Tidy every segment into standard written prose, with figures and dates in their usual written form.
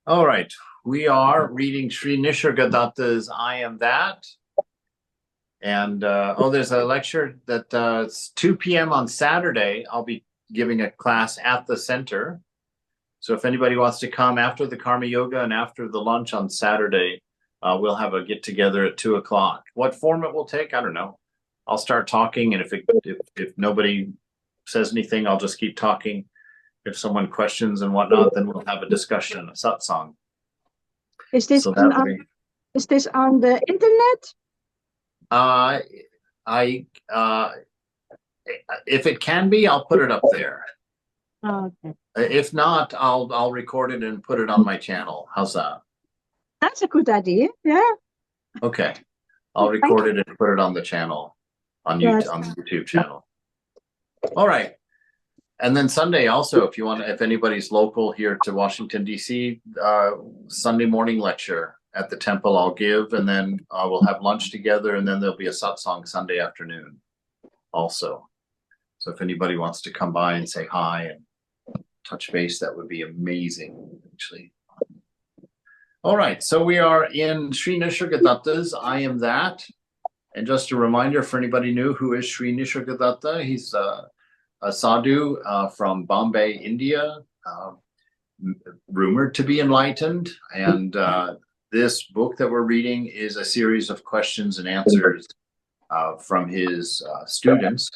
All right, we are reading Sri Nisargadatta's I Am That. And there's a lecture that it's 2 p.m. on Saturday. I'll be giving a class at the center. So if anybody wants to come after the Karma Yoga and after the lunch on Saturday, we'll have a get together at 2 o'clock. What form it will take, I don't know. I'll start talking, and if nobody says anything, I'll just keep talking. If someone questions and whatnot, then we'll have a discussion, a satsang. Is this So is this on the internet? If it can be, I'll put it up there. Oh, okay. If not, I'll record it and put it on my channel. How's that? That's a good idea. Yeah. Okay. I'll record it and put it on the channel, on YouTube, on the YouTube channel. All right. And then Sunday also, if you want, if anybody's local here to Washington, D.C., Sunday morning lecture at the temple I'll give, and then we'll have lunch together, and then there'll be a satsang Sunday afternoon also. So if anybody wants to come by and say hi and touch base, that would be amazing, actually. All right, so we are in Sri Nisargadatta's I Am That. And just a reminder for anybody new, who is Sri Nisargadatta? He's a sadhu from Bombay, India, rumored to be enlightened. And this book that we're reading is a series of questions and answers from his students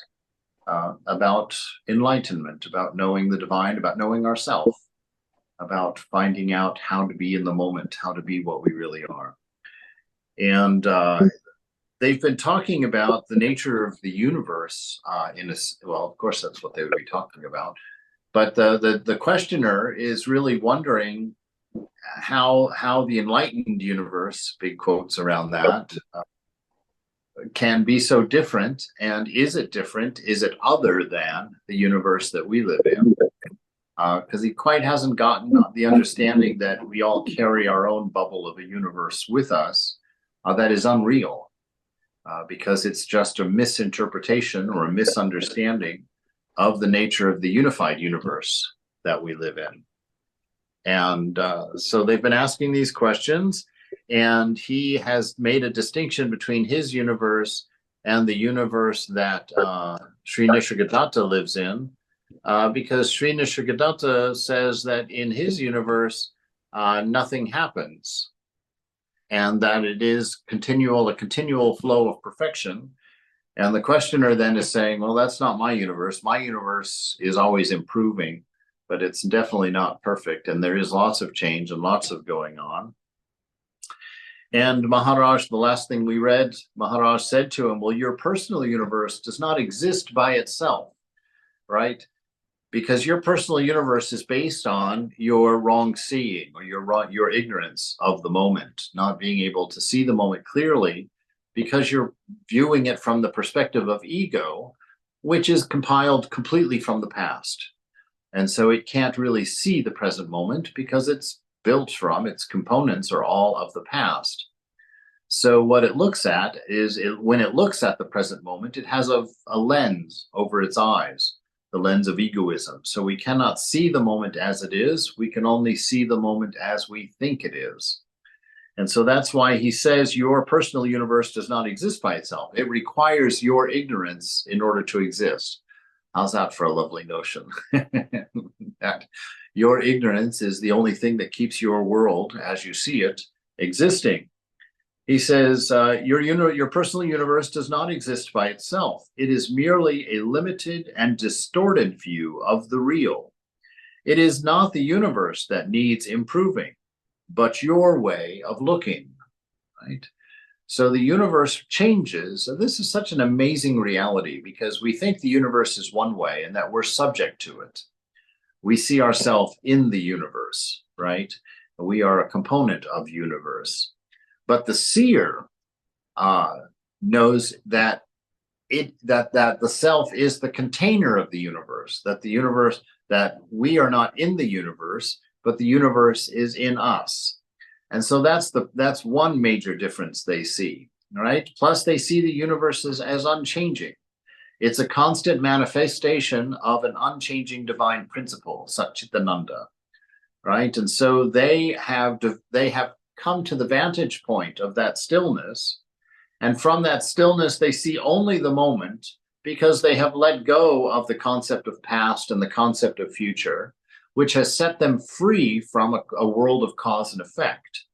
about enlightenment, about knowing the divine, about knowing ourselves, about finding out how to be in the moment, how to be what we really are. And they've been talking about the nature of the universe well, of course, that's what they would be talking about. But the questioner is really wondering how the enlightened universe, big quotes around that, can be so different. And is it different? Is it other than the universe that we live in? Because he quite hasn't gotten the understanding that we all carry our own bubble of a universe with us that is unreal. Because it's just a misinterpretation or a misunderstanding of the nature of the unified universe that we live in. And so they've been asking these questions, and he has made a distinction between his universe and the universe that Sri Nisargadatta lives in, because Sri Nisargadatta says that in his universe, nothing happens, and that it is a continual flow of perfection. And the questioner then is saying, well, that's not my universe. My universe is always improving, but it's definitely not perfect. And there is lots of change and lots of going on. And Maharaj, the last thing we read, Maharaj said to him, well, your personal universe does not exist by itself, right? Because your personal universe is based on your wrong seeing, or your ignorance of the moment, not being able to see the moment clearly, because you're viewing it from the perspective of ego, which is compiled completely from the past. And so it can't really see the present moment because it's built from, its components are all of the past. So what it looks at is, when it looks at the present moment, it has a lens over its eyes, the lens of egoism. So we cannot see the moment as it is. We can only see the moment as we think it is. And so that's why he says your personal universe does not exist by itself. It requires your ignorance in order to exist. How's that for a lovely notion? That your ignorance is the only thing that keeps your world, as you see it, existing. He says, your personal universe does not exist by itself. It is merely a limited and distorted view of the real. It is not the universe that needs improving, but your way of looking, right? So the universe changes. This is such an amazing reality, because we think the universe is one way and that we're subject to it. We see ourselves in the universe, right? We are a component of universe. But the seer knows that that the self is the container of the universe, that we are not in the universe, but the universe is in us. And so that's one major difference they see, right? Plus they see the universe as unchanging. It's a constant manifestation of an unchanging divine principle, Satchitananda. right? And so they have come to the vantage point of that stillness. And from that stillness, they see only the moment, because they have let go of the concept of past and the concept of future, which has set them free from a world of cause and effect,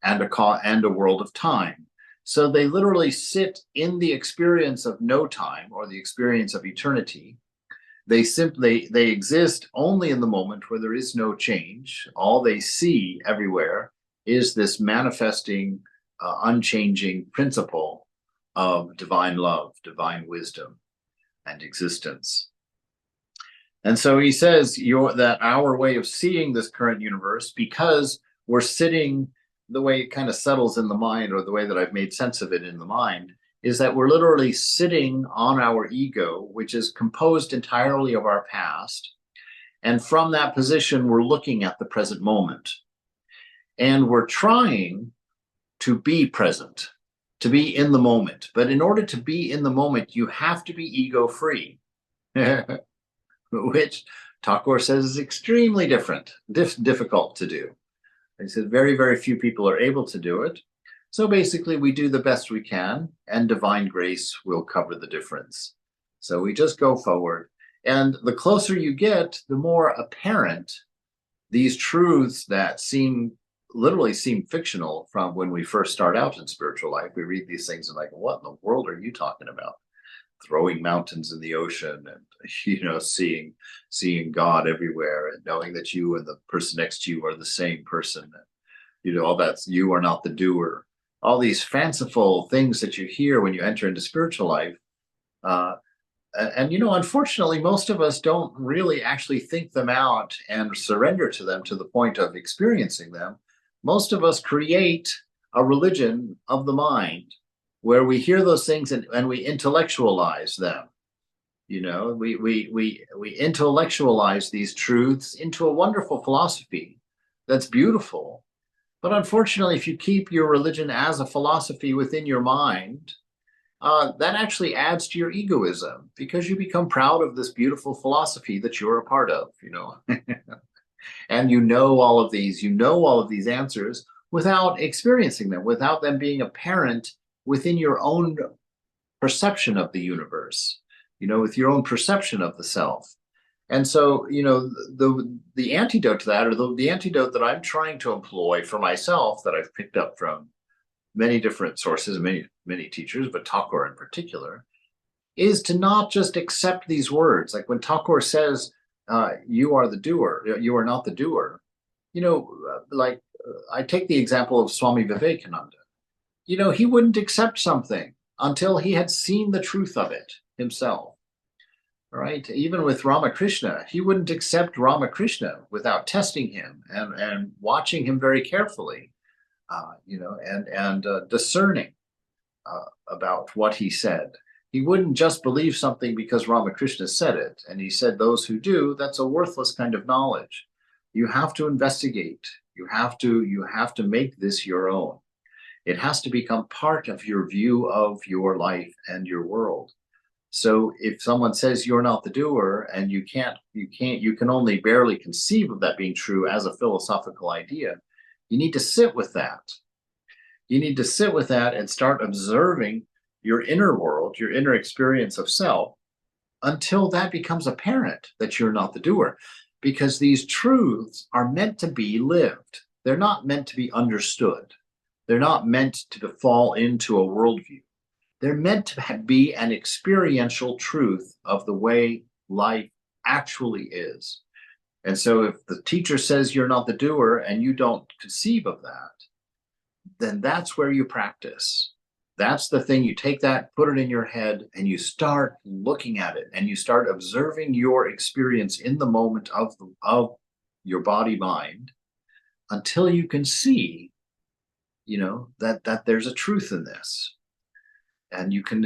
and a world of time. So they literally sit in the experience of no time, or the experience of eternity. They exist only in the moment where there is no change. All they see everywhere is this manifesting, unchanging principle of divine love, divine wisdom, and existence. And so he says that our way of seeing this current universe, because we're sitting, the way it kind of settles in the mind, or the way that I've made sense of it in the mind, is that we're literally sitting on our ego, which is composed entirely of our past. And from that position, we're looking at the present moment. And we're trying to be present, to be in the moment. But in order to be in the moment, you have to be ego-free, which Thakur says is extremely difficult to do. He said very, very few people are able to do it. So basically, we do the best we can, and divine grace will cover the difference. So we just go forward. And the closer you get, the more apparent these truths that literally seem fictional from when we first start out in spiritual life. We read these things and like, what in the world are you talking about? Throwing mountains in the ocean, and seeing God everywhere, and knowing that you and the person next to you are the same person. All that's, you are not the doer. All these fanciful things that you hear when you enter into spiritual life. And unfortunately, most of us don't really actually think them out and surrender to them to the point of experiencing them. Most of us create a religion of the mind, where we hear those things and we intellectualize them. We intellectualize these truths into a wonderful philosophy that's beautiful. But unfortunately, if you keep your religion as a philosophy within your mind, that actually adds to your egoism, because you become proud of this beautiful philosophy that you're a part of, and all of these answers without experiencing them, without them being apparent within your own perception of the universe, with your own perception of the self. And so, the antidote to that, or the antidote that I'm trying to employ for myself, that I've picked up from many different sources, many teachers, but Thakur in particular, is to not just accept these words. Like when Thakur says, you are the doer, you are not the doer. I take the example of Swami Vivekananda. He wouldn't accept something until he had seen the truth of it himself. Right? Even with Ramakrishna, he wouldn't accept Ramakrishna without testing him and watching him very carefully, and discerning about what he said. He wouldn't just believe something because Ramakrishna said it, and he said, those who do, that's a worthless kind of knowledge. You have to investigate. You have to make this your own. It has to become part of your view of your life and your world. So if someone says you're not the doer, and you can only barely conceive of that being true as a philosophical idea, you need to sit with that. You need to sit with that and start observing your inner world, your inner experience of self, until that becomes apparent that you're not the doer. Because these truths are meant to be lived. They're not meant to be understood. They're not meant to fall into a worldview. They're meant to be an experiential truth of the way life actually is. And so if the teacher says you're not the doer and you don't conceive of that, then that's where you practice. That's the thing. You take that, put it in your head, and you start looking at it, and you start observing your experience in the moment of your body mind, until you can see, that there's a truth in this. And you can,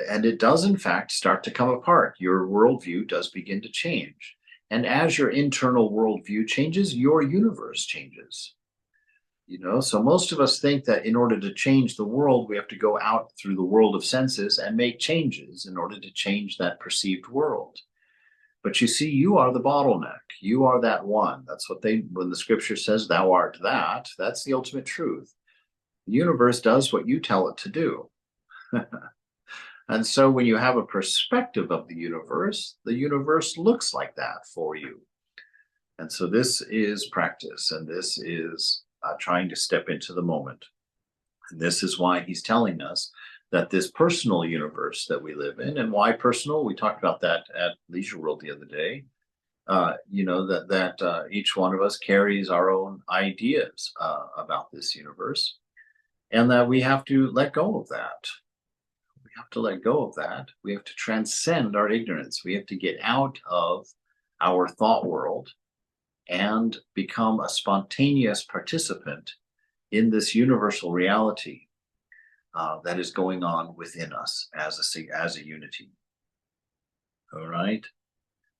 and it does in fact start to come apart. Your worldview does begin to change. And as your internal worldview changes, your universe changes. So most of us think that in order to change the world, we have to go out through the world of senses and make changes in order to change that perceived world. But you see, you are the bottleneck. You are that one. That's what when the scripture says, thou art that, that's the ultimate truth. The universe does what you tell it to do. And so when you have a perspective of the universe looks like that for you. And so this is practice, and this is trying to step into the moment. And this is why he's telling us that this personal universe that we live in, and why personal, we talked about that at Leisure World the other day, that each one of us carries our own ideas about this universe, and that we have to let go of that. We have to let go of that. We have to transcend our ignorance. We have to get out of our thought world and become a spontaneous participant in this universal reality that is going on within us as a unity. All right.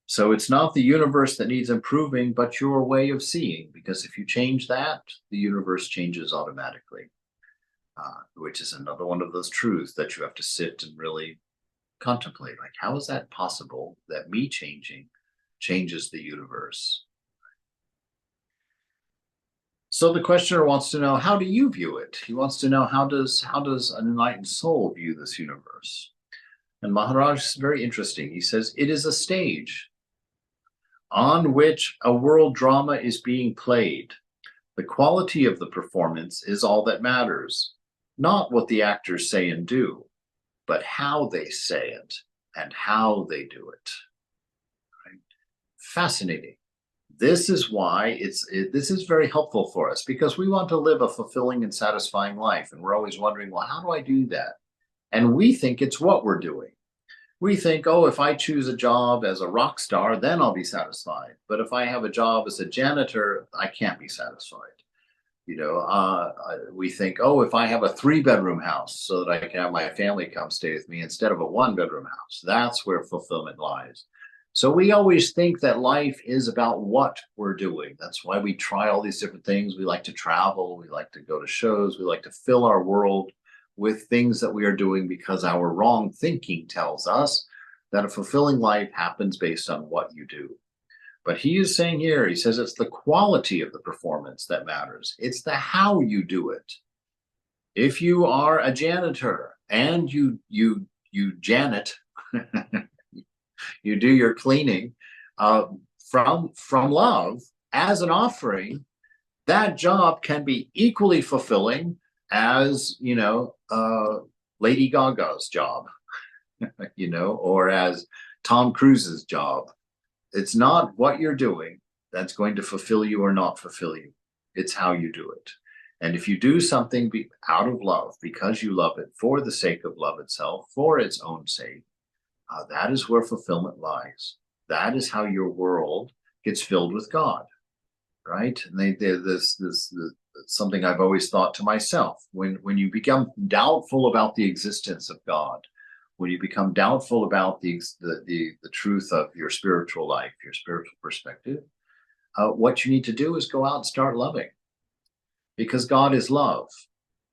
So it's not the universe that needs improving, but your way of seeing, because if you change that, the universe changes automatically, which is another one of those truths that you have to sit and really contemplate. Like, how is that possible that me changing changes the universe? So the questioner wants to know, how do you view it? He wants to know, how does an enlightened soul view this universe? And Maharaj is very interesting. He says, it is a stage on which a world drama is being played. The quality of the performance is all that matters, not what the actors say and do, but how they say it and how they do it. Right? Fascinating. This is why this is very helpful for us, because we want to live a fulfilling and satisfying life. And we're always wondering, well, how do I do that? And we think it's what we're doing. We think, oh, if I choose a job as a rock star, then I'll be satisfied. But if I have a job as a janitor, I can't be satisfied. We think, oh, if I have a 3-bedroom house so that I can have my family come stay with me instead of a 1-bedroom house, that's where fulfillment lies. So we always think that life is about what we're doing. That's why we try all these different things. We like to travel. We like to go to shows. We like to fill our world with things that we are doing, because our wrong thinking tells us that a fulfilling life happens based on what you do. But he is saying here, he says it's the quality of the performance that matters. It's the how you do it. If you are a janitor and you janet, you do your cleaning from love as an offering, that job can be equally fulfilling as, Lady Gaga's job, or as Tom Cruise's job. It's not what you're doing that's going to fulfill you or not fulfill you. It's how you do it. And if you do something out of love, because you love it, for the sake of love itself, for its own sake, that is where fulfillment lies. That is how your world gets filled with God, right? And this something I've always thought to myself. When you become doubtful about the existence of God, when you become doubtful about the truth of your spiritual life, your spiritual perspective, what you need to do is go out and start loving, because God is love.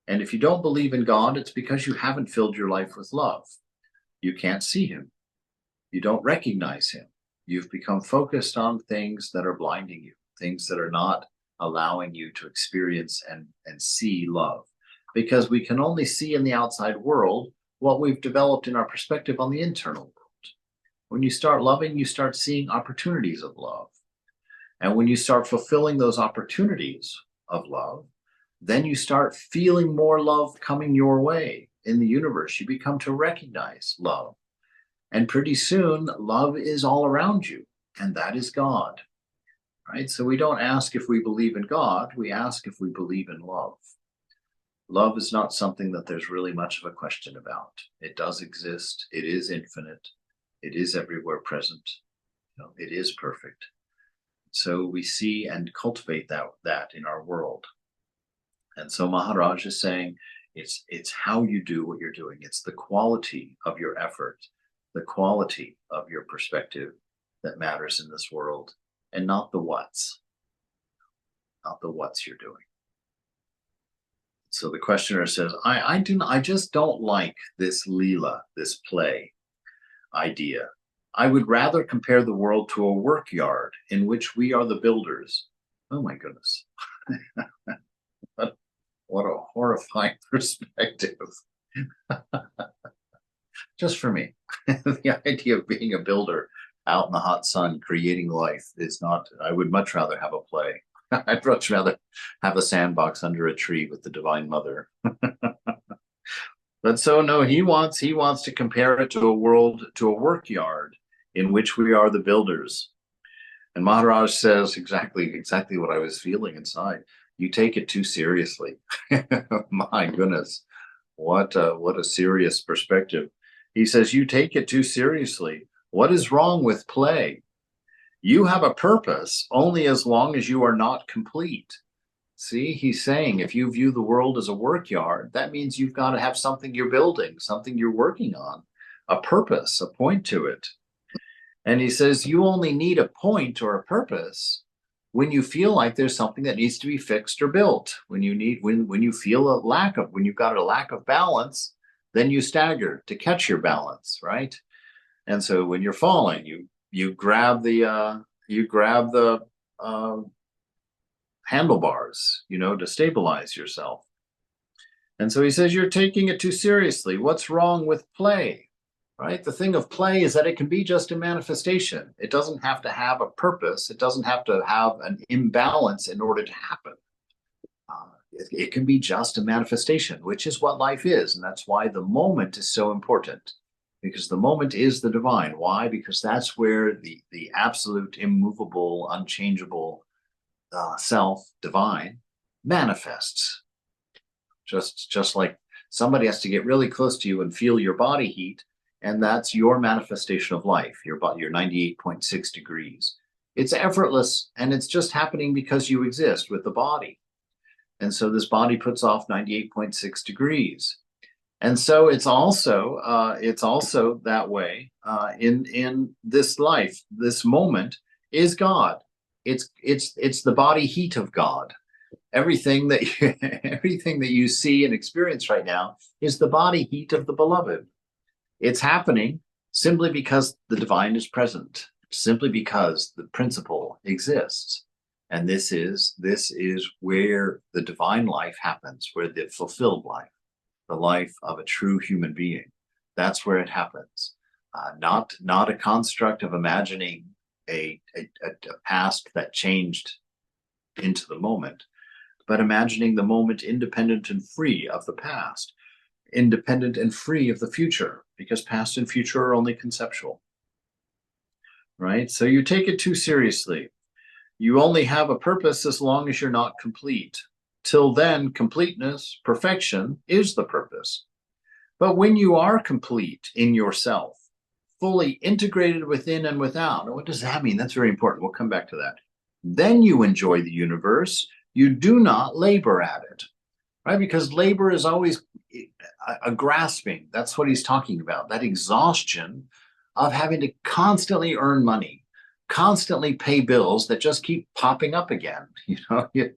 And if you don't believe in God, it's because you haven't filled your life with love. You can't see him. You don't recognize him. You've become focused on things that are blinding you, things that are not allowing you to experience and see love. Because we can only see in the outside world what we've developed in our perspective on the internal world. When you start loving, you start seeing opportunities of love. And when you start fulfilling those opportunities of love, then you start feeling more love coming your way in the universe. You become to recognize love. And pretty soon, love is all around you, and that is God, right? So we don't ask if we believe in God, we ask if we believe in love. Love is not something that there's really much of a question about. It does exist. It is infinite. It is everywhere present. It is perfect. So we see and cultivate that in our world. And so Maharaj is saying, it's how you do what you're doing. It's the quality of your effort, the quality of your perspective that matters in this world, and not the what's. Not the what's you're doing. So the questioner says, I just don't like this Leela, this play idea. I would rather compare the world to a work yard in which we are the builders. Oh my goodness. What a horrifying perspective. Just for me. The idea of being a builder out in the hot sun creating life is not, I would much rather have a play. I'd much rather have a sandbox under a tree with the Divine Mother. But so no, he wants to compare it to a work yard in which we are the builders. And Maharaj says exactly what I was feeling inside. You take it too seriously. My goodness, what a serious perspective. He says, you take it too seriously. What is wrong with play? You have a purpose only as long as you are not complete. See, he's saying if you view the world as a work yard, that means you've got to have something you're building, something you're working on, a purpose, a point to it. And he says you only need a point or a purpose when you feel like there's something that needs to be fixed or built. When you feel when you've got a lack of balance, then you stagger to catch your balance, right? And so when you're falling, you grab the handlebars, to stabilize yourself. And so he says, you're taking it too seriously. What's wrong with play, right? The thing of play is that it can be just a manifestation. It doesn't have to have a purpose. It doesn't have to have an imbalance in order to happen. It can be just a manifestation, which is what life is. And that's why the moment is so important, because the moment is the divine. Why? Because that's where the absolute, immovable, unchangeable self, divine, manifests. Just like somebody has to get really close to you and feel your body heat, and that's your manifestation of life, your 98.6 degrees. It's effortless, and it's just happening because you exist with the body. And so this body puts off 98.6 degrees. And so it's also that way in this life. This moment is God. It's the body heat of God. Everything that you see and experience right now is the body heat of the beloved. It's happening simply because the divine is present, simply because the principle exists. And this is where the divine life happens, where the fulfilled life, the life of a true human being, that's where it happens. Not a construct of imagining a past that changed into the moment, but imagining the moment independent and free of the past, independent and free of the future, because past and future are only conceptual, right? So you take it too seriously. You only have a purpose as long as you're not complete. Till then, completeness, perfection is the purpose. But when you are complete in yourself, fully integrated within and without, what does that mean? That's very important. We'll come back to that. Then you enjoy the universe. You do not labor at it, right? Because labor is always a grasping. That's what he's talking about, that exhaustion of having to constantly earn money, constantly pay bills that just keep popping up again. You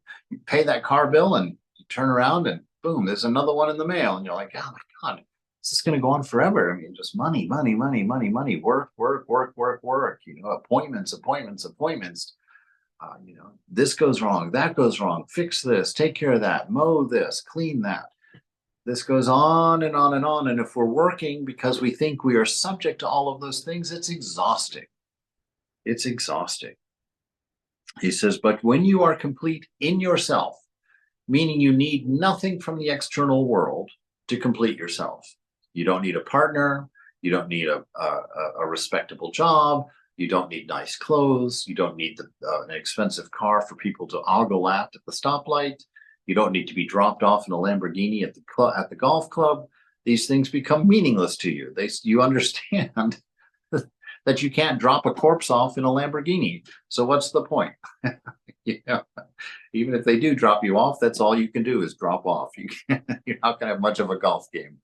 pay that car bill and you turn around and boom, there's another one in the mail. And you're like, oh my God, this is going to go on forever. I mean, just money, work, appointments. This goes wrong, that goes wrong, fix this, take care of that, mow this, clean that. This goes on and on and on. And if we're working because we think we are subject to all of those things, it's exhausting. It's exhausting. He says, but when you are complete in yourself, meaning you need nothing from the external world to complete yourself. You don't need a partner. You don't need a respectable job. You don't need nice clothes. You don't need an expensive car for people to ogle at the stoplight. You don't need to be dropped off in a Lamborghini at the golf club. These things become meaningless to you. You understand that you can't drop a corpse off in a Lamborghini. So what's the point? Even if they do drop you off, that's all you can do is drop off. You're not going to have much of a golf game.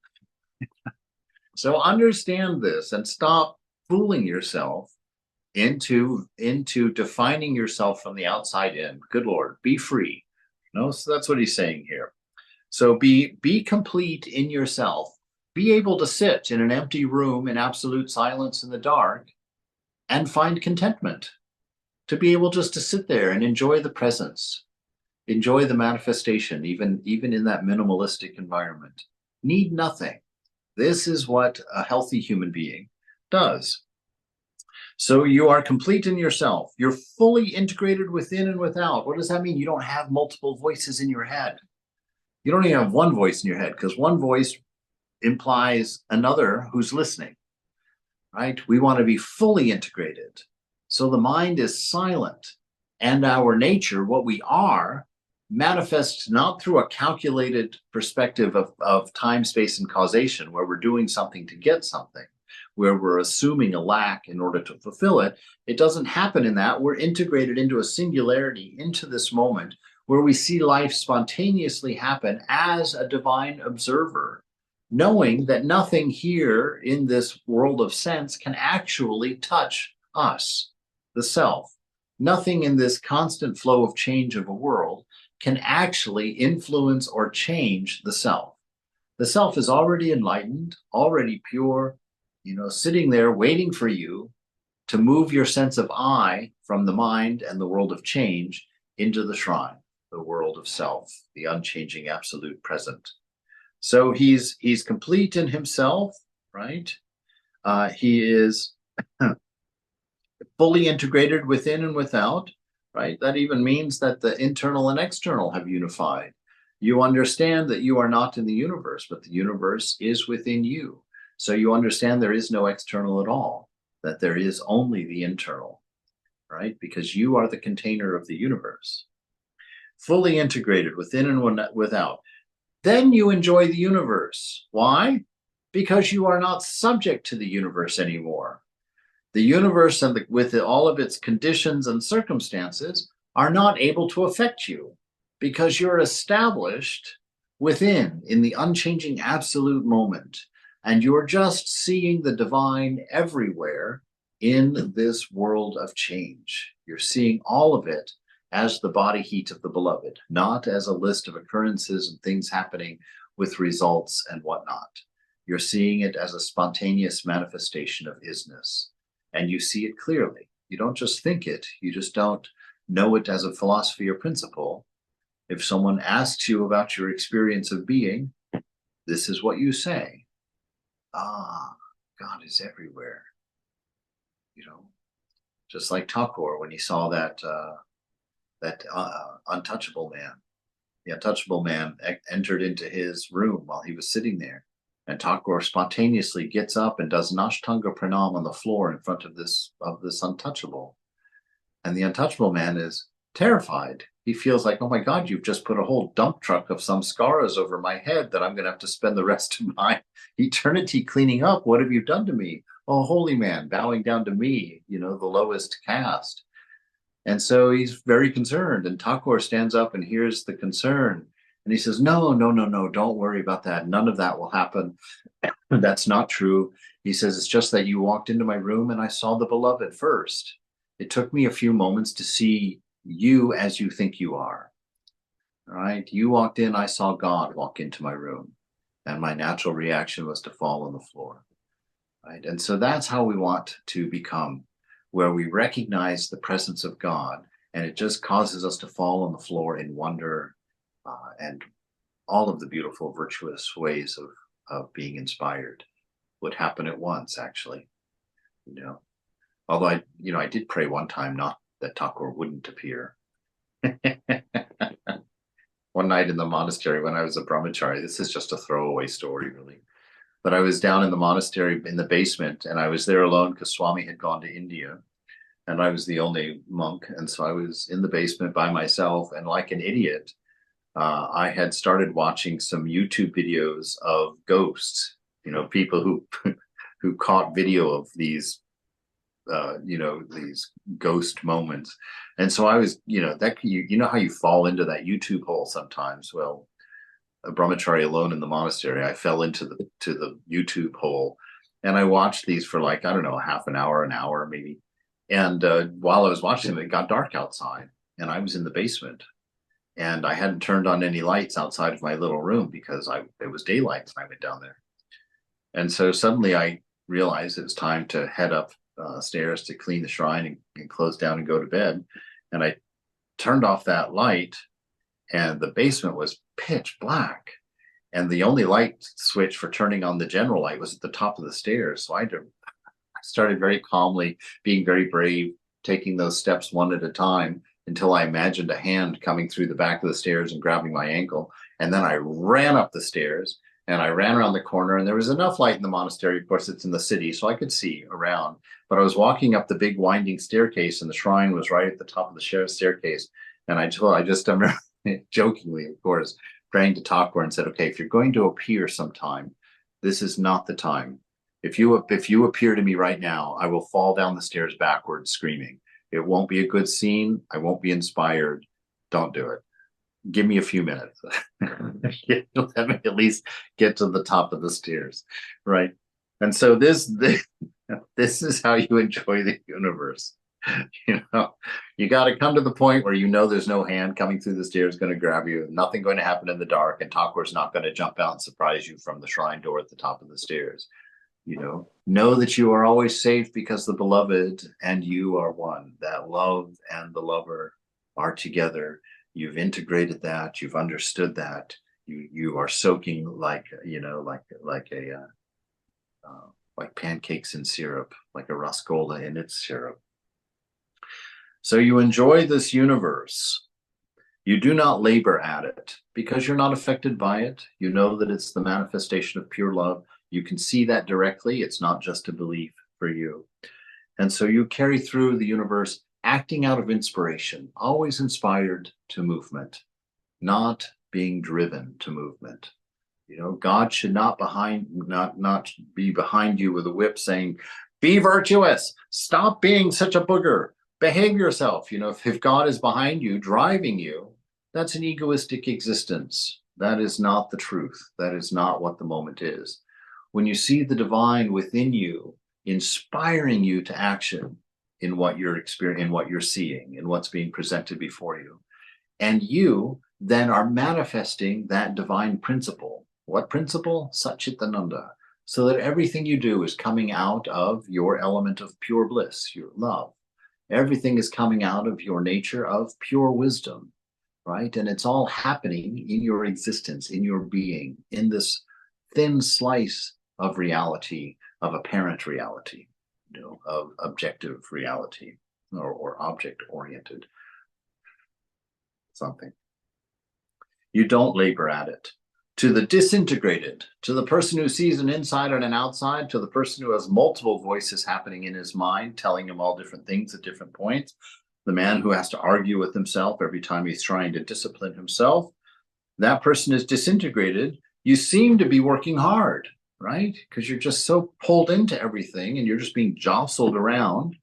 So understand this and stop fooling yourself into defining yourself from the outside in. Good Lord, be free. So that's what he's saying here. So be complete in yourself. Be able to sit in an empty room in absolute silence in the dark and find contentment, to be able just to sit there and enjoy the presence, enjoy the manifestation, even in that minimalistic environment. Need nothing. This is what a healthy human being does. So you are complete in yourself. You're fully integrated within and without. What does that mean? You don't have multiple voices in your head. You don't even have one voice in your head, because one voice implies another who's listening, right? We want to be fully integrated. So the mind is silent, and our nature, what we are, manifests not through a calculated perspective of time, space, and causation, where we're doing something to get something, where we're assuming a lack in order to fulfill it. It doesn't happen in that. We're integrated into a singularity, into this moment where we see life spontaneously happen as a divine observer, knowing that nothing here in this world of sense can actually touch us, the self. Nothing in this constant flow of change of a world can actually influence or change the self. The self is already enlightened, already pure, sitting there waiting for you to move your sense of I from the mind and the world of change into the shrine, the world of self, the unchanging absolute present. So he's complete in himself, right? He is fully integrated within and without, right? That even means that the internal and external have unified. You understand that you are not in the universe, but the universe is within you. So you understand there is no external at all, that there is only the internal, right? Because you are the container of the universe. Fully integrated within and without. Then you enjoy the universe. Why? Because you are not subject to the universe anymore. The universe, and with all of its conditions and circumstances, are not able to affect you, because you're established within, in the unchanging absolute moment, and you're just seeing the divine everywhere in this world of change. You're seeing all of it as the body heat of the beloved, not as a list of occurrences and things happening with results and whatnot. You're seeing it as a spontaneous manifestation of isness, and you see it clearly. You don't just think it, you just don't know it as a philosophy or principle. If someone asks you about your experience of being, this is what you say. God is everywhere. Just like Thakur, when he saw that untouchable man. The untouchable man entered into his room while he was sitting there, and Thakur spontaneously gets up and does Nashtanga Pranam on the floor in front of this untouchable. And the untouchable man is terrified. He feels like, oh my God, you've just put a whole dump truck of samskaras over my head that I'm going to have to spend the rest of my eternity cleaning up. What have you done to me? Oh, holy man, bowing down to me, the lowest caste. And so he's very concerned, and Thakur stands up and hears the concern, and he says, no, don't worry about that. None of that will happen. That's not true. He says, it's just that you walked into my room and I saw the beloved first. It took me a few moments to see you as you think you are. All right. You walked in, I saw God walk into my room, and my natural reaction was to fall on the floor. Right. And so that's how we want to become, where we recognize the presence of God, and it just causes us to fall on the floor in wonder, and all of the beautiful, virtuous ways of being inspired would happen at once, actually. Although I did pray one time not that Thakur wouldn't appear. One night in the monastery when I was a brahmachari, this is just a throwaway story, really. But I was down in the monastery in the basement, and I was there alone because Swami had gone to India, and I was the only monk. And so I was in the basement by myself, and like an idiot, I had started watching some YouTube videos of ghosts, people who caught video of these, these ghost moments. And so I was, how you fall into that YouTube hole sometimes. Well, a brahmachari alone in the monastery, I fell into the YouTube hole, and I watched these for like, I don't know, half an hour maybe. And while I was watching them, it got dark outside, and I was in the basement, and I hadn't turned on any lights outside of my little room because it was daylight when I went down there. And so suddenly I realized it was time to head up stairs to clean the shrine and close down and go to bed. And I turned off that light, and the basement was pitch black. And the only light switch for turning on the general light was at the top of the stairs. So I started very calmly, being very brave, taking those steps one at a time until I imagined a hand coming through the back of the stairs and grabbing my ankle. And then I ran up the stairs and I ran around the corner, and there was enough light in the monastery. Of course, it's in the city, so I could see around. But I was walking up the big winding staircase, and the shrine was right at the top of the staircase. And I just remember jokingly, of course, praying to Thakur and said, okay, if you're going to appear sometime, this is not the time. If you appear to me right now, I will fall down the stairs backwards screaming. It won't be a good scene. I won't be inspired. Don't do it. Give me a few minutes. Let me at least get to the top of the stairs, right? And so this is how you enjoy the universe. You know, you got to come to the point where you know there's no hand coming through the stairs going to grab you, nothing going to happen in the dark, and Thakur's not going to jump out and surprise you from the shrine door at the top of the stairs. You know that you are always safe because the beloved and you are one. That love and the lover are together. You've integrated that. You've understood that. You are soaking like pancakes in syrup, like a rasgola in its syrup. So you enjoy this universe. You do not labor at it because you're not affected by it. You know that it's the manifestation of pure love. You can see that directly. It's not just a belief for you. And so you carry through the universe acting out of inspiration, always inspired to movement, not being driven to movement. You know, God should not be behind you with a whip saying, be virtuous, stop being such a booger, behave yourself. You know, if God is behind you, driving you, that's an egoistic existence. That is not the truth. That is not what the moment is. When you see the divine within you, inspiring you to action in what you're experiencing, in what you're seeing, in what's being presented before you, and you then are manifesting that divine principle. What principle? Satchitananda. So that everything you do is coming out of your element of pure bliss, your love. Everything is coming out of your nature of pure wisdom, right? And it's all happening in your existence, in your being, in this thin slice of reality, of apparent reality, you know, of objective reality, or object-oriented something. You don't labor at it. To the disintegrated, to the person who sees an inside and an outside, to the person who has multiple voices happening in his mind, telling him all different things at different points, the man who has to argue with himself every time he's trying to discipline himself, that person is disintegrated. You seem to be working hard, right? Because you're just so pulled into everything and you're just being jostled around,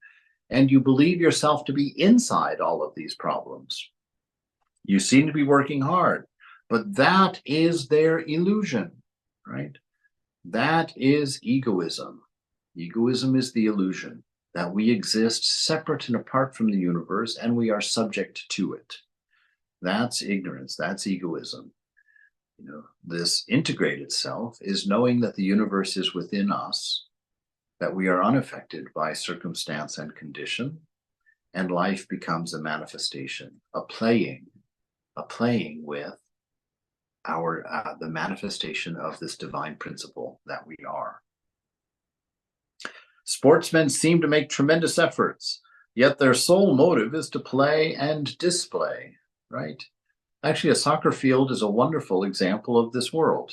and you believe yourself to be inside all of these problems. You seem to be working hard, but that is their illusion, right? That is egoism. Egoism is the illusion that we exist separate and apart from the universe, and we are subject to it. That's ignorance. That's egoism. You know, this integrated self is knowing that the universe is within us, that we are unaffected by circumstance and condition, and life becomes a manifestation, a playing with the manifestation of this divine principle that we are. Sportsmen seem to make tremendous efforts, yet their sole motive is to play and display, right? Actually, a soccer field is a wonderful example of this world.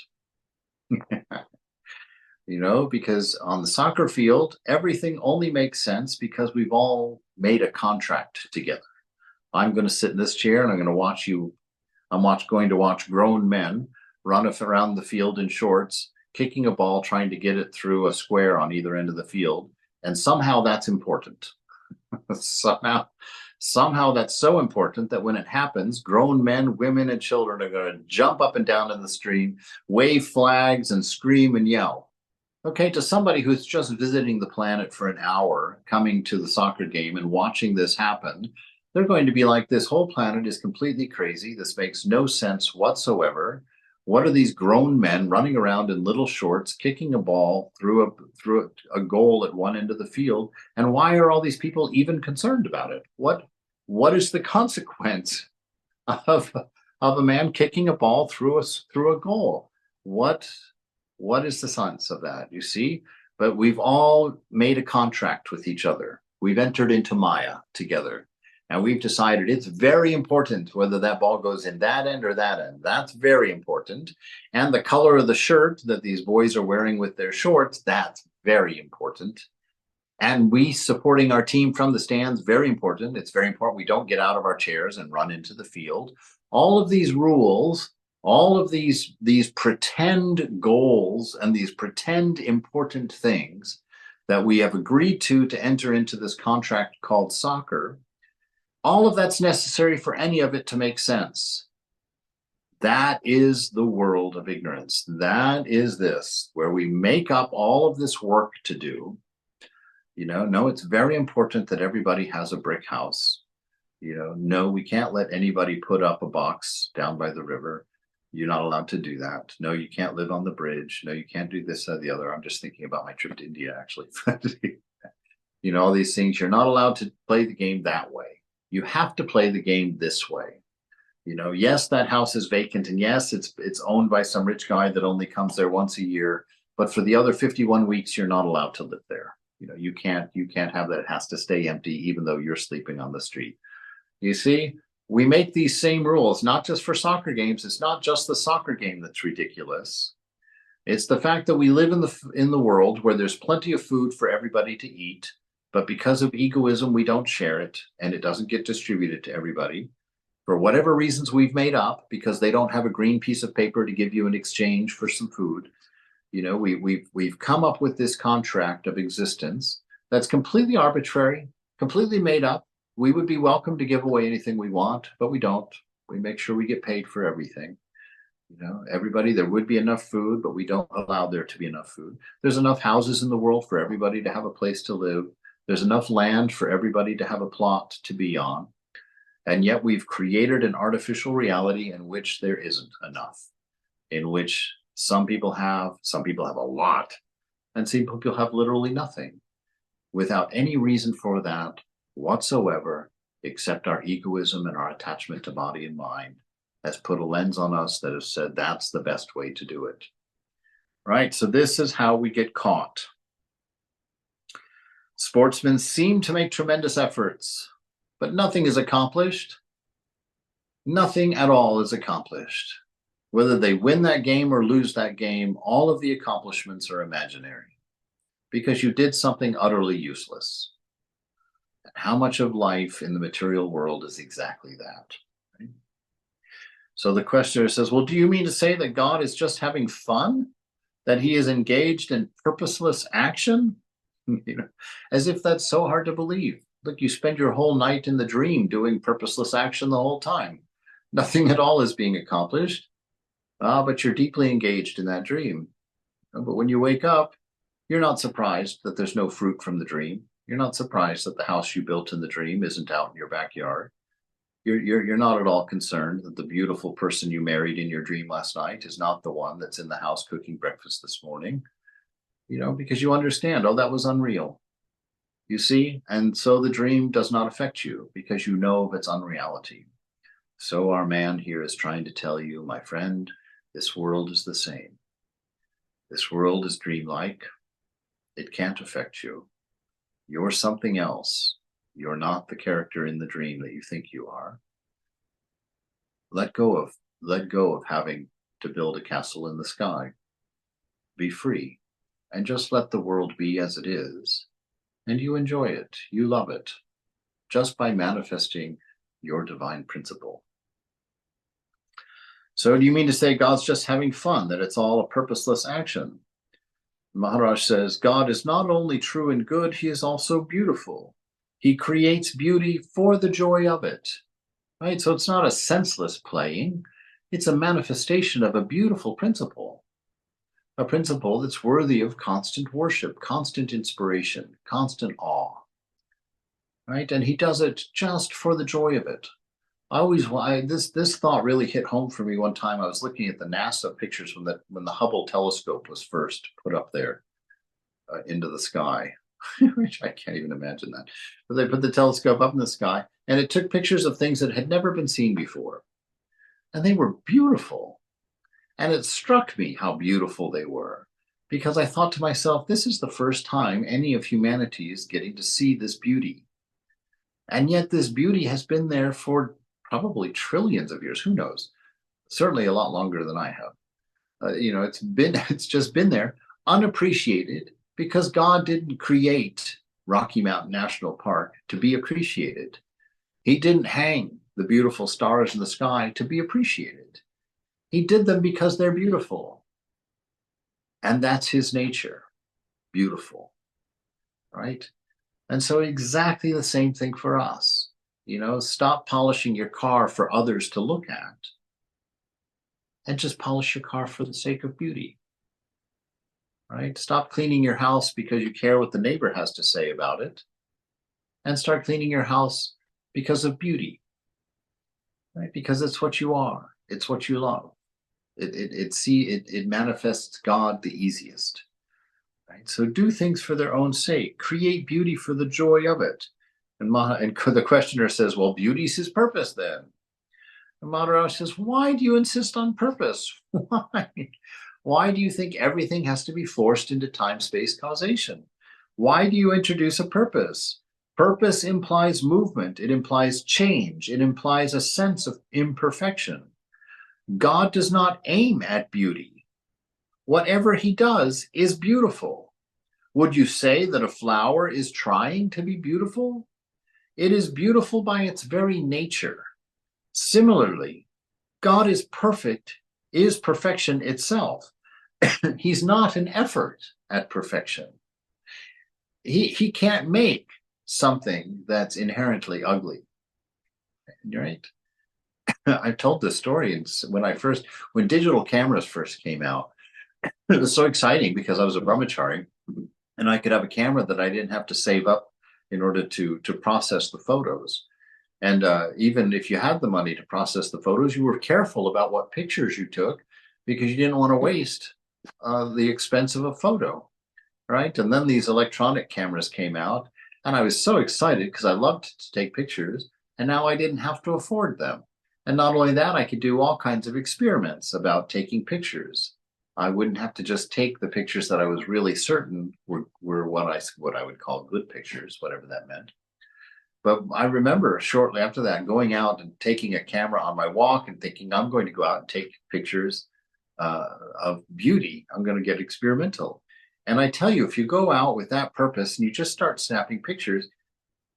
You know, because on the soccer field, everything only makes sense because we've all made a contract together. I'm going to sit in this chair and I'm going to watch you. I'm going to watch grown men run around the field in shorts, kicking a ball, trying to get it through a square on either end of the field. And somehow that's important. Somehow that's so important that when it happens, grown men, women, and children are going to jump up and down in the stream, wave flags, and scream and yell. Okay, to somebody who's just visiting the planet for an hour, coming to the soccer game and watching this happen, they're going to be like, this whole planet is completely crazy. This makes no sense whatsoever. What are these grown men running around in little shorts, kicking a ball through a goal at one end of the field? And why are all these people even concerned about it? What is the consequence of a man kicking a ball through a goal? What is the sense of that? You see? But we've all made a contract with each other. We've entered into Maya together. And we've decided it's very important whether that ball goes in that end or that end. That's very important. And the color of the shirt that these boys are wearing with their shorts, that's very important. And we supporting our team from the stands, very important. It's very important we don't get out of our chairs and run into the field. All of these rules, all of these pretend goals and these pretend important things that we have agreed to enter into this contract called soccer, all of that's necessary for any of it to make sense. That is the world of ignorance. That is this, where we make up all of this work to do. No, it's very important that everybody has a brick house. No, we can't let anybody put up a box down by the river. You're not allowed to do that. No, you can't live on the bridge. No, you can't do this or the other. I'm just thinking about my trip to India, actually. All these things. You're not allowed to play the game that way. You have to play the game this way. Yes, that house is vacant, and yes, it's owned by some rich guy that only comes there once a year. But for the other 51 weeks, you're not allowed to live there. You can't have that. It has to stay empty, even though you're sleeping on the street. You see, we make these same rules, not just for soccer games. It's not just the soccer game that's ridiculous. It's the fact that we live in the world where there's plenty of food for everybody to eat, but because of egoism, we don't share it, and it doesn't get distributed to everybody. For whatever reasons we've made up, because they don't have a green piece of paper to give you in exchange for some food. We've come up with this contract of existence that's completely arbitrary, completely made up. We would be welcome to give away anything we want, but we don't. We make sure we get paid for everything. Everybody, there would be enough food, but we don't allow there to be enough food. There's enough houses in the world for everybody to have a place to live. There's enough land for everybody to have a plot to be on. And yet we've created an artificial reality in which there isn't enough, in which some people have a lot, and some people have literally nothing, without any reason for that whatsoever, except our egoism and our attachment to body and mind has put a lens on us that has said that's the best way to do it. Right? So this is how we get caught. Sportsmen seem to make tremendous efforts, but nothing is accomplished. Nothing at all is accomplished. Whether they win that game or lose that game, all of the accomplishments are imaginary because you did something utterly useless. And how much of life in the material world is exactly that? Right? So the questioner says, well, do you mean to say that God is just having fun? That he is engaged in purposeless action? As if that's so hard to believe. Look, you spend your whole night in the dream doing purposeless action the whole time. Nothing at all is being accomplished. But you're deeply engaged in that dream. But when you wake up, you're not surprised that there's no fruit from the dream. You're not surprised that the house you built in the dream isn't out in your backyard. You're not at all concerned that the beautiful person you married in your dream last night is not the one that's in the house cooking breakfast this morning. Because you understand, that was unreal. You see? And so the dream does not affect you because you know of its unreality. So our man here is trying to tell you, my friend, this world is the same. This world is dreamlike. It can't affect you. You're something else. You're not the character in the dream that you think you are. Let go of having to build a castle in the sky. Be free and just let the world be as it is. And you enjoy it. You love it just by manifesting your divine principle. So do you mean to say God's just having fun, that it's all a purposeless action? Maharaj says, God is not only true and good, he is also beautiful. He creates beauty for the joy of it. Right? So it's not a senseless playing. It's a manifestation of a beautiful principle. A principle that's worthy of constant worship, constant inspiration, constant awe. Right? And he does it just for the joy of it. this thought really hit home for me one time. I was looking at the NASA pictures when the Hubble telescope was first put up there into the sky, which I can't even imagine that. But they put the telescope up in the sky, and it took pictures of things that had never been seen before, and they were beautiful. And it struck me how beautiful they were, because I thought to myself, this is the first time any of humanity is getting to see this beauty. And yet this beauty has been there for probably trillions of years. Who knows? Certainly a lot longer than I have. It's just been there unappreciated because God didn't create Rocky Mountain National Park to be appreciated. He didn't hang the beautiful stars in the sky to be appreciated. He did them because they're beautiful. And that's his nature, beautiful, right? And so exactly the same thing for us. Stop polishing your car for others to look at and just polish your car for the sake of beauty, right? Stop cleaning your house because you care what the neighbor has to say about it, and start cleaning your house because of beauty, right? Because it's what you are. It's what you love. It manifests God the easiest, right? So do things for their own sake. Create beauty for the joy of it. And the questioner says, well, beauty's his purpose then. And Maharaj says, why do you insist on purpose? Why? Why do you think everything has to be forced into time-space causation? Why do you introduce a purpose? Purpose implies movement. It implies change. It implies a sense of imperfection. God does not aim at beauty. Whatever he does is beautiful. Would you say that a flower is trying to be beautiful? It is beautiful by its very nature. Similarly, God is perfect, is perfection itself. He's not an effort at perfection. He can't make something that's inherently ugly, right? I've told this story when digital cameras first came out. It was so exciting because I was a brahmachari and I could have a camera that I didn't have to save up in order to process the photos. And even if you had the money to process the photos, you were careful about what pictures you took because you didn't want to waste the expense of a photo, right? And then these electronic cameras came out, and I was so excited because I loved to take pictures, and now I didn't have to afford them. And not only that, I could do all kinds of experiments about taking pictures. I wouldn't have to just take the pictures that I was really certain were what I would call good pictures, whatever that meant. But I remember shortly after that going out and taking a camera on my walk and thinking, I'm going to go out and take pictures of beauty. I'm going to get experimental. And I tell you, if you go out with that purpose and you just start snapping pictures,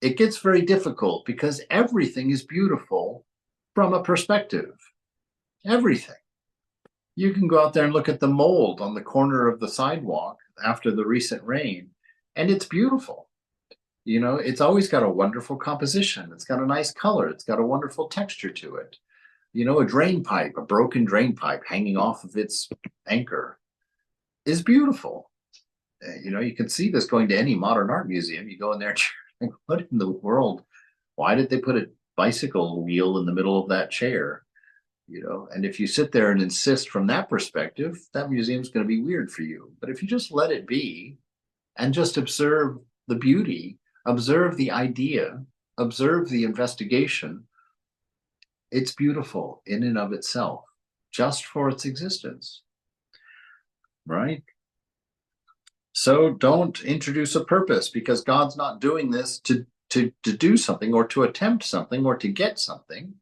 it gets very difficult because everything is beautiful from a perspective. Everything. You can go out there and look at the mold on the corner of the sidewalk after the recent rain, and it's beautiful. It's always got a wonderful composition. It's got a nice color. It's got a wonderful texture to it. A drain pipe, a broken drain pipe hanging off of its anchor is beautiful. You can see this going to any modern art museum. You go in there and you're like, what in the world? Why did they put a bicycle wheel in the middle of that chair? And if you sit there and insist from that perspective, that museum's going to be weird for you. But if you just let it be and just observe the beauty, observe the idea, observe the investigation, it's beautiful in and of itself, just for its existence, right? So don't introduce a purpose because God's not doing this to do something or to attempt something or to get something.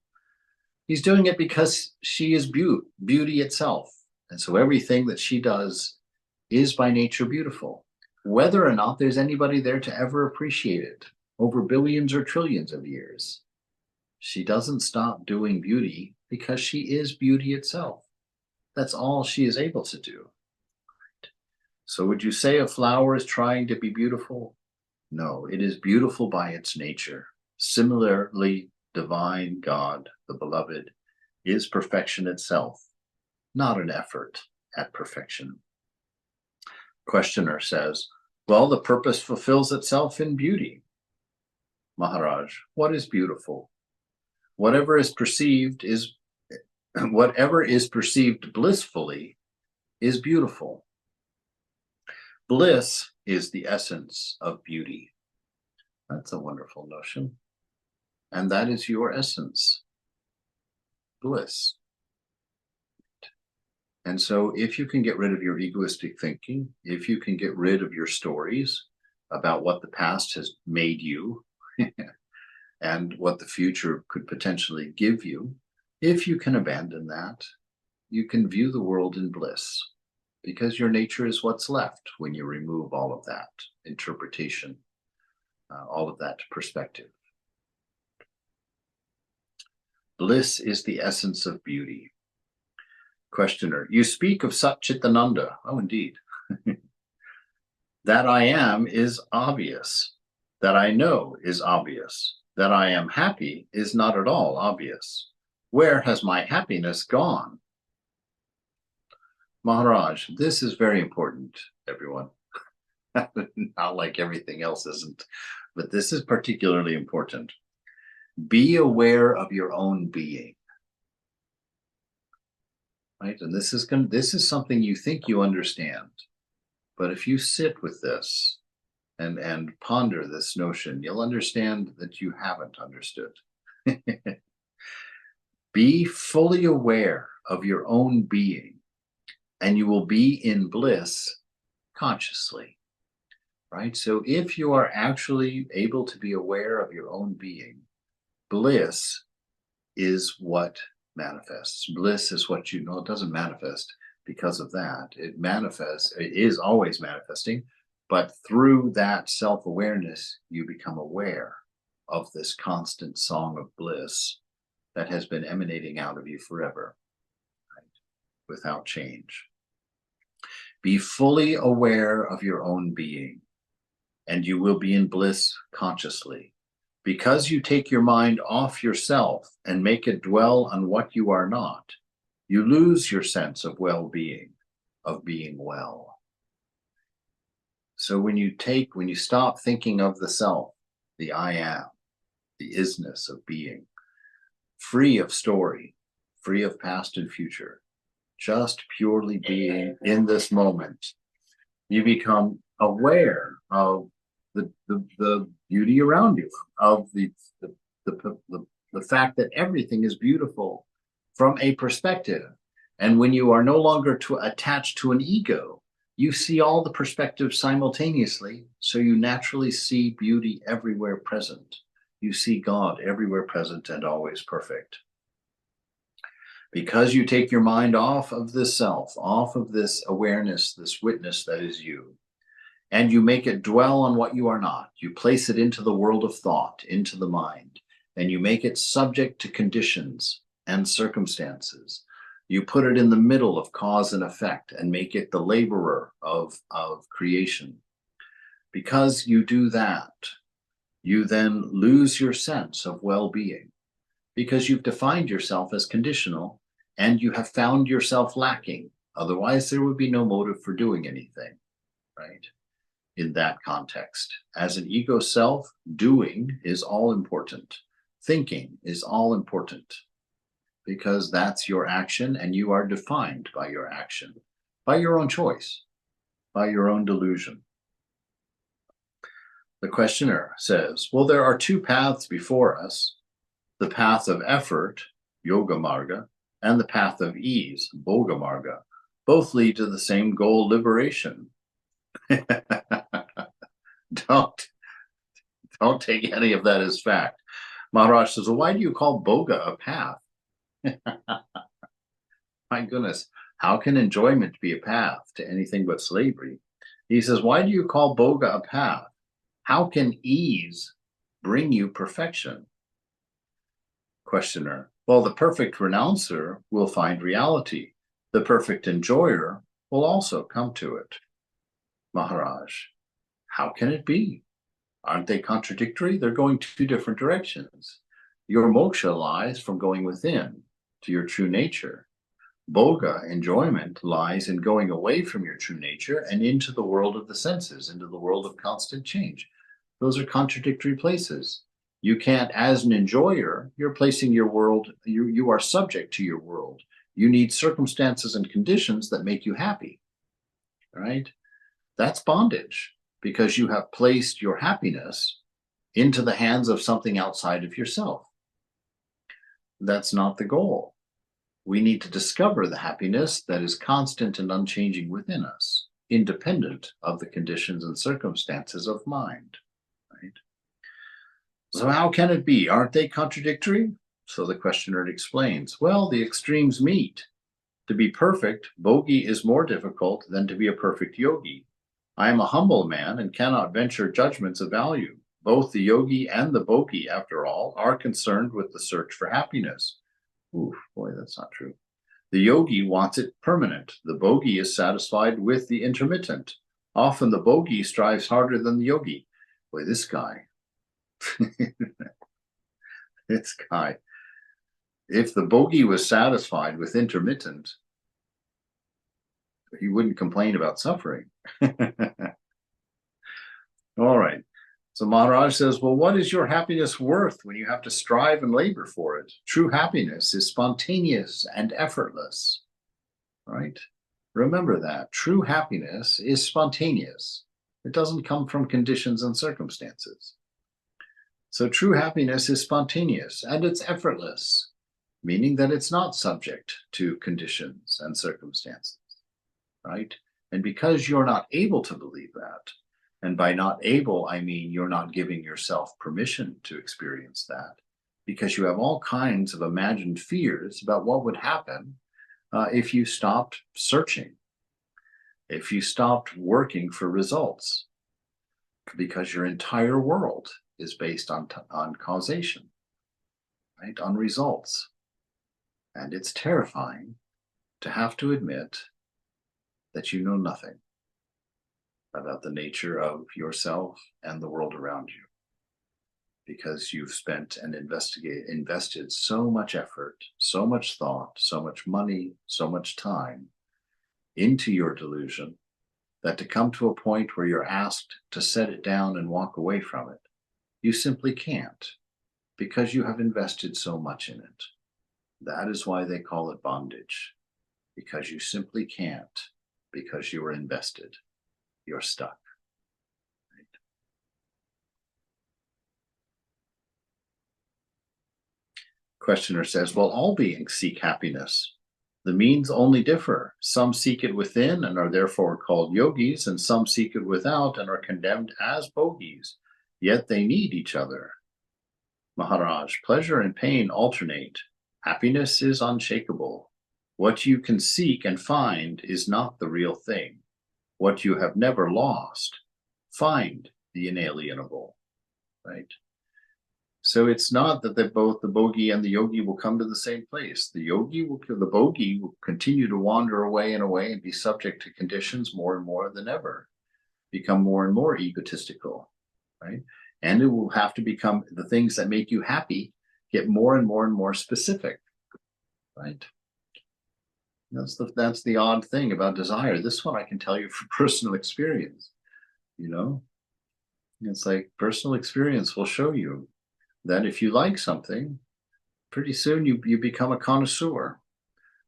He's doing it because she is beauty itself. And so everything that she does is by nature beautiful, whether or not there's anybody there to ever appreciate it over billions or trillions of years. She doesn't stop doing beauty because she is beauty itself. That's all she is able to do. So would you say a flower is trying to be beautiful? No, it is beautiful by its nature. Similarly, divine God, the beloved, is perfection itself, not an effort at perfection. Questioner says, well, the purpose fulfills itself in beauty. Maharaj, what is beautiful? Whatever is perceived blissfully is beautiful. Bliss is the essence of beauty. That's a wonderful notion. And that is your essence, bliss. And so if you can get rid of your egoistic thinking, if you can get rid of your stories about what the past has made you and what the future could potentially give you, if you can abandon that, you can view the world in bliss, because your nature is what's left when you remove all of that interpretation, all of that perspective. Bliss is the essence of beauty. Questioner, you speak of Satchitananda. Oh, indeed. That I am is obvious. That I know is obvious. That I am happy is not at all obvious. Where has my happiness gone? Maharaj, this is very important, everyone. Not like everything else isn't, but this is particularly important. Be aware of your own being. Right? And this is something you think you understand. But if you sit with this and ponder this notion, you'll understand that you haven't understood. Be fully aware of your own being, and you will be in bliss consciously. Right? So if you are actually able to be aware of your own being, bliss is what manifests. Bliss is what you know. It doesn't manifest because of that. It manifests, it is always manifesting, but through that self-awareness, you become aware of this constant song of bliss that has been emanating out of you forever, right? Without change. Be fully aware of your own being, and you will be in bliss consciously. Because you take your mind off yourself and make it dwell on what you are not, you lose your sense of well-being, of being well. So when you stop thinking of the self, the I am, the isness of being, free of story, free of past and future, just purely being in this moment, you become aware of the beauty around you, of the fact that everything is beautiful from a perspective. And when you are no longer attached to an ego, you see all the perspectives simultaneously, so you naturally see beauty everywhere present. You see God everywhere present and always perfect. Because you take your mind off of this self, off of this awareness, this witness that is you, and you make it dwell on what you are not. You place it into the world of thought, into the mind, and you make it subject to conditions and circumstances. You put it in the middle of cause and effect and make it the laborer of creation. Because you do that, you then lose your sense of well-being, because you've defined yourself as conditional and you have found yourself lacking. Otherwise, there would be no motive for doing anything, right? In that context, as an ego self, doing is all important. Thinking is all important, because that's your action and you are defined by your action, by your own choice, by your own delusion. The questioner says, well, there are two paths before us, the path of effort, yoga marga, and the path of ease, bhoga marga. Both lead to the same goal, liberation. Don't take any of that as fact. Maharaj says, well, why do you call bhoga a path? My goodness, how can enjoyment be a path to anything but slavery? He says, why do you call bhoga a path? How can ease bring you perfection? Questioner, well, the perfect renouncer will find reality. The perfect enjoyer will also come to it. Maharaj, how can it be? Aren't they contradictory? They're going two different directions. Your moksha lies from going within to your true nature. Bhoga, enjoyment, lies in going away from your true nature and into the world of the senses, into the world of constant change. Those are contradictory places. You can't, as an enjoyer, you're placing your world, you are subject to your world. You need circumstances and conditions that make you happy, right? That's bondage, because you have placed your happiness into the hands of something outside of yourself. That's not the goal. We need to discover the happiness that is constant and unchanging within us, independent of the conditions and circumstances of mind, right? So how can it be? Aren't they contradictory? So the questioner explains, well, the extremes meet. To be perfect, bogey is more difficult than to be a perfect yogi. I am a humble man and cannot venture judgments of value. Both the yogi and the bogey, after all, are concerned with the search for happiness. Oof, boy, that's not true. The yogi wants it permanent. The bogey is satisfied with the intermittent. Often the bogey strives harder than the yogi. Boy, this guy. This guy. If the bogey was satisfied with intermittent, he wouldn't complain about suffering. All right. So Maharaj says, well, what is your happiness worth when you have to strive and labor for it? True happiness is spontaneous and effortless, right? Remember that. True happiness is spontaneous. It doesn't come from conditions and circumstances. So true happiness is spontaneous and it's effortless, meaning that it's not subject to conditions and circumstances, right? And because you're not able to believe that, and by not able, I mean you're not giving yourself permission to experience that, because you have all kinds of imagined fears about what would happen if you stopped searching, if you stopped working for results, because your entire world is based on causation, right? On results. And it's terrifying to have to admit that you know nothing about the nature of yourself and the world around you, because you've spent and invested so much effort, so much thought, so much money, so much time into your delusion, that to come to a point where you're asked to set it down and walk away from it, you simply can't, because you have invested so much in it. That is why they call it bondage, because you simply can't, because you are invested. You're stuck. Right? Questioner says, well, all beings seek happiness. The means only differ. Some seek it within and are therefore called yogis, and some seek it without and are condemned as bogies. Yet they need each other. Maharaj, pleasure and pain alternate. Happiness is unshakable. What you can seek and find is not the real thing. What you have never lost, find the inalienable, right? So it's not that both the bogey and the yogi will come to the same place. The bogey will continue to wander away and away and be subject to conditions more and more than ever, become more and more egotistical, right? And it will have to become the things that make you happy, get more and more and more specific, right? That's the odd thing about desire. This one I can tell you from personal experience, you know? It's like personal experience will show you that if you like something, pretty soon you become a connoisseur.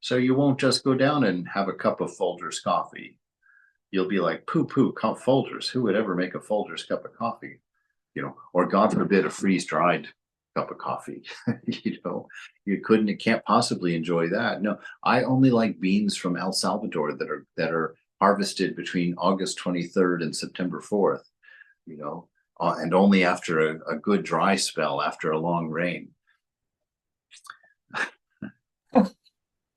So you won't just go down and have a cup of Folgers coffee. You'll be like, poo-poo, Folgers. Who would ever make a Folgers cup of coffee? You know, or God forbid, a freeze-dried cup of coffee. You know, it can't possibly enjoy that. No, I only like beans from El Salvador that are harvested between August 23rd and September 4th, you know, and only after a good dry spell, after a long rain.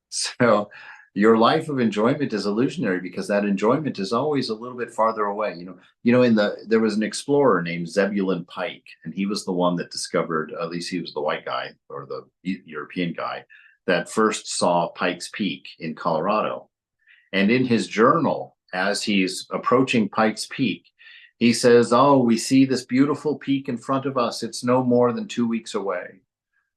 So your life of enjoyment is illusionary, because that enjoyment is always a little bit farther away. There was an explorer named Zebulon Pike, and he was the one that discovered, at least he was the white guy or the European guy that first saw Pike's Peak in Colorado. And in his journal, as he's approaching Pike's Peak, he says, oh, we see this beautiful peak in front of us. It's no more than 2 weeks away,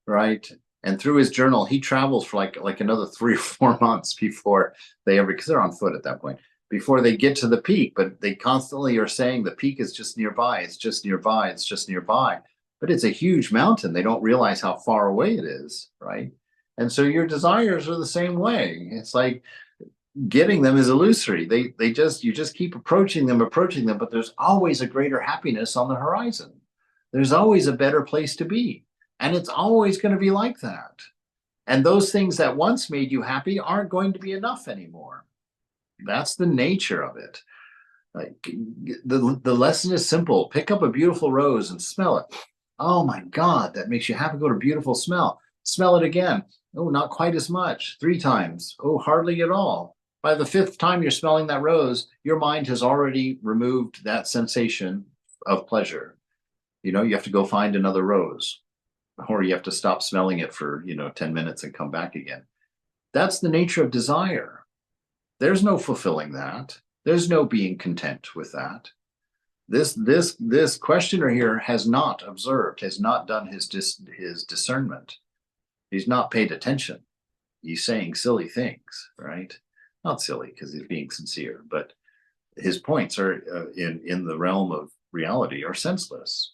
right? And through his journal, he travels for like another 3 or 4 months before they ever, because they're on foot at that point, before they get to the peak. But they constantly are saying the peak is just nearby. It's just nearby. It's just nearby. but it's a huge mountain. They don't realize how far away it is, right? And so your desires are the same way. It's like getting them is illusory. You just keep approaching them, but there's always a greater happiness on the horizon. There's always a better place to be. And it's always going to be like that. And those things that once made you happy aren't going to be enough anymore. That's the nature of it. Like the lesson is simple. Pick up a beautiful rose and smell it. Oh my God, that makes you happy. Got a beautiful smell. Smell it again. Oh, not quite as much. 3 times. Oh, hardly at all. By the 5th time you're smelling that rose, your mind has already removed that sensation of pleasure. You know, you have to go find another rose, or you have to stop smelling it for, 10 minutes and come back again. That's the nature of desire. There's no fulfilling that. There's no being content with that. This questioner here has not observed, has not done his discernment. He's not paid attention. He's saying silly things, right? Not silly because he's being sincere, but his points are in the realm of reality are senseless.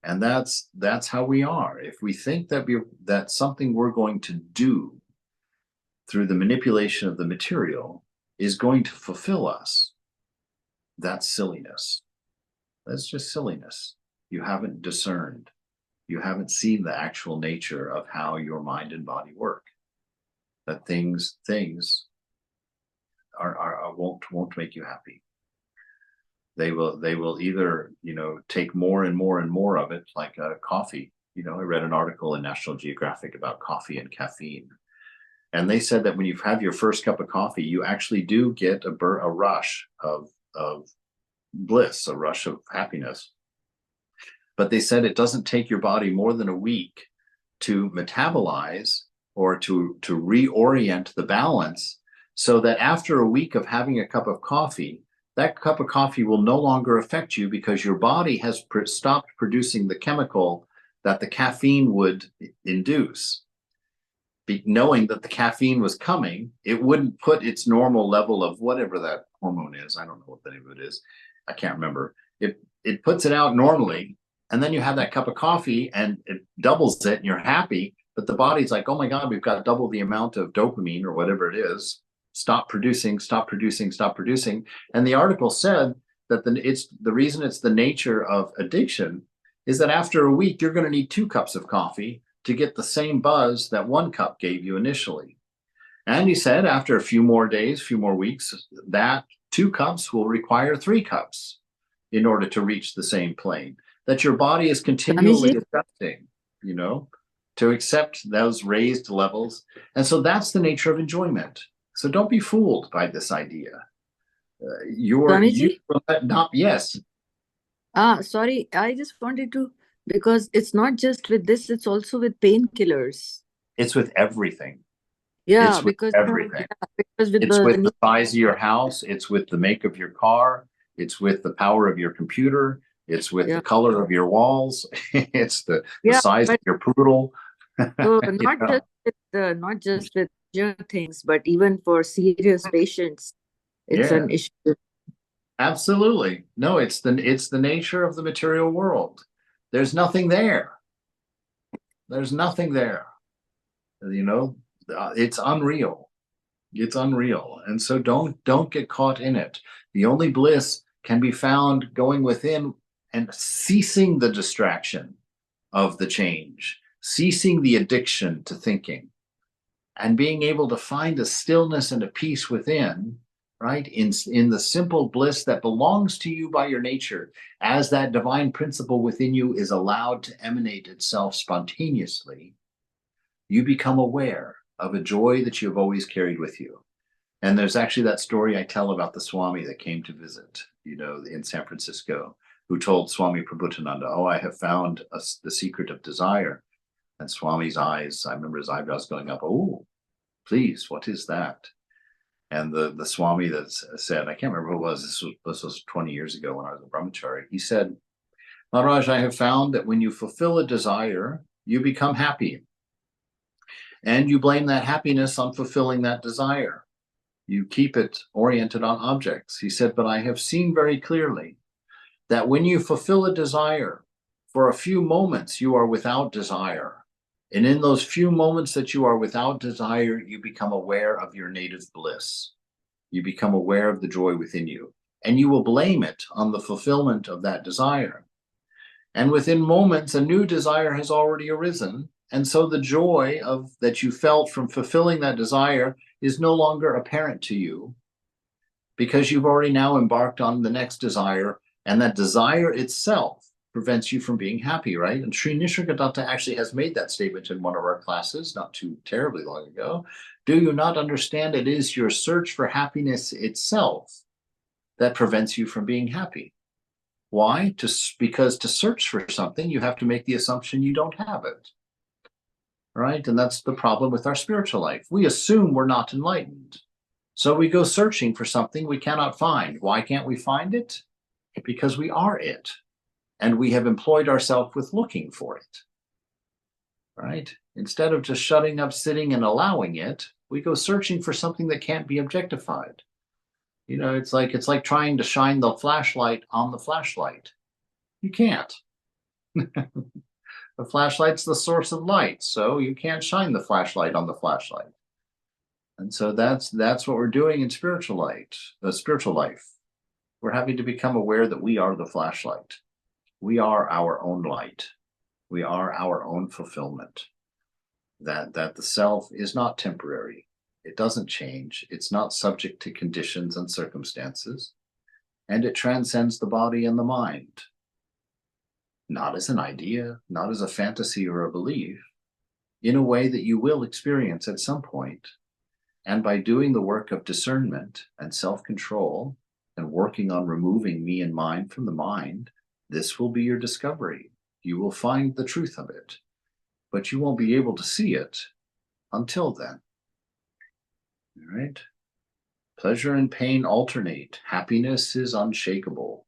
And that's how we are. If we think that something we're going to do through the manipulation of the material is going to fulfill us, that's silliness. That's just silliness. You haven't discerned. You haven't seen the actual nature of how your mind and body work. That things won't make you happy. They will either, take more and more and more of it, like coffee. I read an article in National Geographic about coffee and caffeine. And they said that when you have your first cup of coffee, you actually do get a rush of bliss, a rush of happiness. But they said it doesn't take your body more than a week to metabolize or to reorient the balance, so that after a week of having a cup of coffee, that cup of coffee will no longer affect you because your body has stopped producing the chemical that the caffeine would induce. Knowing that the caffeine was coming, it wouldn't put its normal level of whatever that hormone is. I don't know what the name of it is. I can't remember. It puts it out normally, and then you have that cup of coffee and it doubles it and you're happy, but the body's like, oh my God, we've got double the amount of dopamine or whatever it is. Stop producing. And the article said that the reason it's the nature of addiction is that after a week, you're going to need 2 cups of coffee to get the same buzz that 1 cup gave you initially. And he said after a few more days, few more weeks, that 2 cups will require 3 cups in order to reach the same plane. That your body is continually adjusting, to accept those raised levels. And so that's the nature of enjoyment. So don't be fooled by this idea. Yes. Sorry, I just wanted to, because it's not just with this, it's also with painkillers. It's with everything. Yeah, it's with because everything. Because with it's with the size of your house. It's with the make of your car. It's with the power of your computer. It's with the color of your walls. It's the size of your poodle. So not just with things, but even for serious patients, it's an issue. Absolutely. No, it's the nature of the material world. There's nothing there. There's nothing there. It's unreal. It's unreal. And so don't get caught in it. The only bliss can be found going within and ceasing the distraction of the change, ceasing the addiction to thinking, and being able to find a stillness and a peace within, right? In the simple bliss that belongs to you by your nature, as that divine principle within you is allowed to emanate itself spontaneously, you become aware of a joy that you've always carried with you. And there's actually that story I tell about the Swami that came to visit, in San Francisco, who told Swami Prabhupada, oh, I have found the secret of desire. And Swami's eyes, I remember his eyebrows going up, oh, please, what is that? And the Swami that said, I can't remember who it was, this was 20 years ago when I was a brahmachari. He said, Maharaj, I have found that when you fulfill a desire, you become happy. And you blame that happiness on fulfilling that desire. You keep it oriented on objects. He said, but I have seen very clearly that when you fulfill a desire For a few moments, you are without desire. And in those few moments that you are without desire, you become aware of your native bliss. You become aware of the joy within you, and you will blame it on the fulfillment of that desire. And within moments, a new desire has already arisen. And so the joy that you felt from fulfilling that desire is no longer apparent to you, because you've already now embarked on the next desire, and that desire itself prevents you from being happy, right? And Sri Nisargadatta actually has made that statement in one of our classes not too terribly long ago. Do you not understand it is your search for happiness itself that prevents you from being happy? Why? Because to search for something, you have to make the assumption you don't have it, right? And that's the problem with our spiritual life. We assume we're not enlightened. So we go searching for something we cannot find. Why can't we find it? Because we are it. And we have employed ourselves with looking for it, right? Instead of just shutting up, sitting, and allowing it, we go searching for something that can't be objectified. You know, it's like trying to shine the flashlight on the flashlight. You can't. The flashlight's the source of light, so you can't shine the flashlight on the flashlight. And so that's what we're doing in spiritual life. We're having to become aware that we are the flashlight. We are our own light. We are our own fulfillment. That the self is not temporary. It doesn't change. It's not subject to conditions and circumstances. And it transcends the body and the mind. Not as an idea, not as a fantasy or a belief, in a way that you will experience at some point. And by doing the work of discernment and self-control and working on removing me and mine from the mind, this will be your discovery. You will find the truth of it, but you won't be able to see it until then. All right? Pleasure and pain alternate. Happiness is unshakable.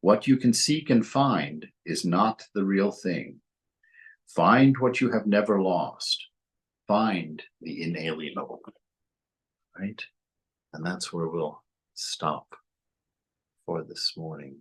What you can seek and find is not the real thing. Find what you have never lost. Find the inalienable. Right? And that's where we'll stop for this morning.